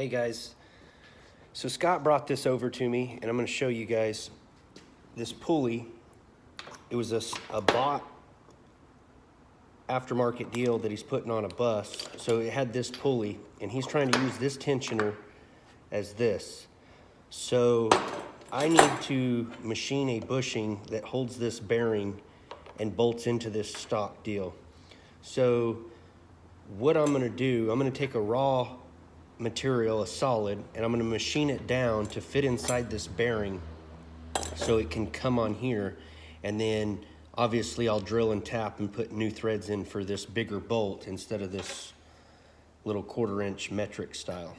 Hey guys, so Scott brought this over to me and I'm going to show you guys this pulley. It was a bought aftermarket deal that he's putting on a bus. So it had this pulley and he's trying to use this tensioner as this. So I need to machine a bushing that holds this bearing and bolts into this stock deal. So what I'm going to do, I'm going to take a raw material, a solid, and I'm going to machine it down to fit inside this bearing so it can come on here, and then obviously I'll drill and tap and put new threads in for this bigger bolt instead of this little 1/4 inch metric style.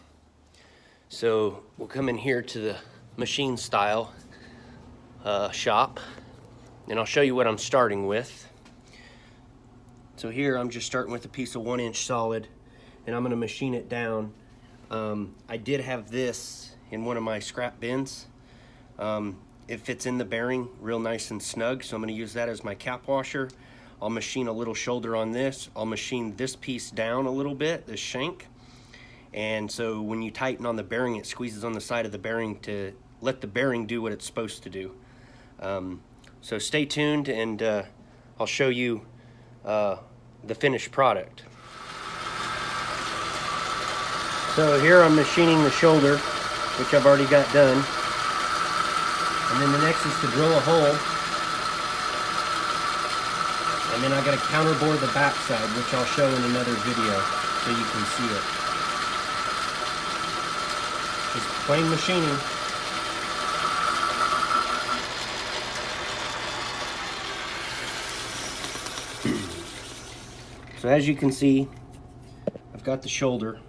So we'll come in here to the machine style shop and I'll show you what I'm starting with. So here I'm just starting with a piece of 1 inch solid and I'm going to machine it down. I did have this in one of my scrap bins. It fits in the bearing real nice and snug, so I'm going to use that as my cap washer. I'll machine a little shoulder on this. I'll machine this piece down a little bit, this shank. And so when you tighten on the bearing, it squeezes on the side of the bearing to let the bearing do what it's supposed to do. So stay tuned and I'll show you the finished product. So here I'm machining the shoulder, which I've already got done. And then the next is to drill a hole. And then I got to counterbore the backside, which I'll show in another video so you can see it. Just plain machining. So as you can see, I've got the shoulder,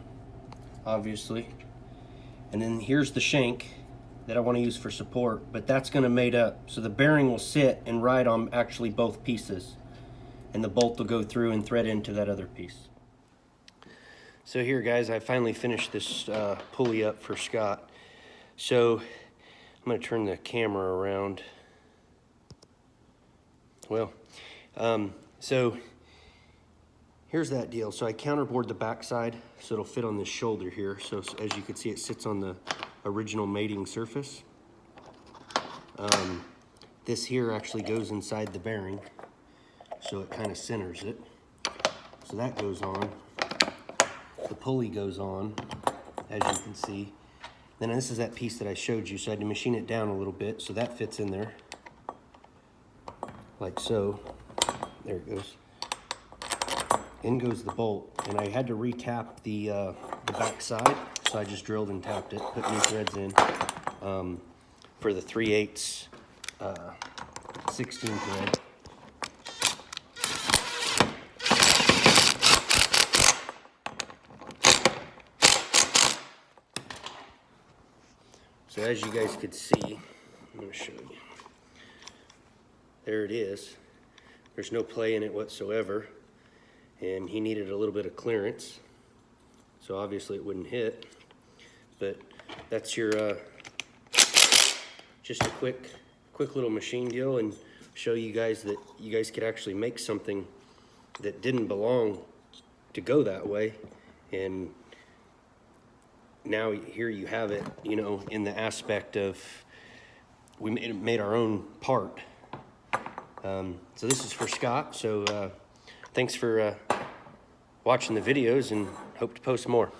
obviously, and then here's the shank that I want to use for support, but that's going to mate up, so the bearing will sit and ride on actually both pieces, and the bolt will go through and thread into that other piece. So here guys, I finally finished this pulley up for Scott. So I'm going to turn the camera around. Well, so here's that deal. So I counterbored the backside so it'll fit on this shoulder here. So as you can see, it sits on the original mating surface. This here actually goes inside the bearing, so it kind of centers it. So that goes on. The pulley goes on, as you can see. Then this is that piece that I showed you, so I had to machine it down a little bit so that fits in there, like so. There it goes. In goes the bolt, and I had to re-tap the back side, so I just drilled and tapped it, put new threads in for the 3/8 16 thread. So as you guys could see, I'm going to show you. There it is. There's no play in it whatsoever. And he needed a little bit of clearance, so obviously it wouldn't hit. But that's your just a quick little machine deal, and show you guys that you guys could actually make something that didn't belong to go that way, and now here you have it, you know, in the aspect of we made our own part. So this is for Scott. So thanks for watching the videos, and hope to post more.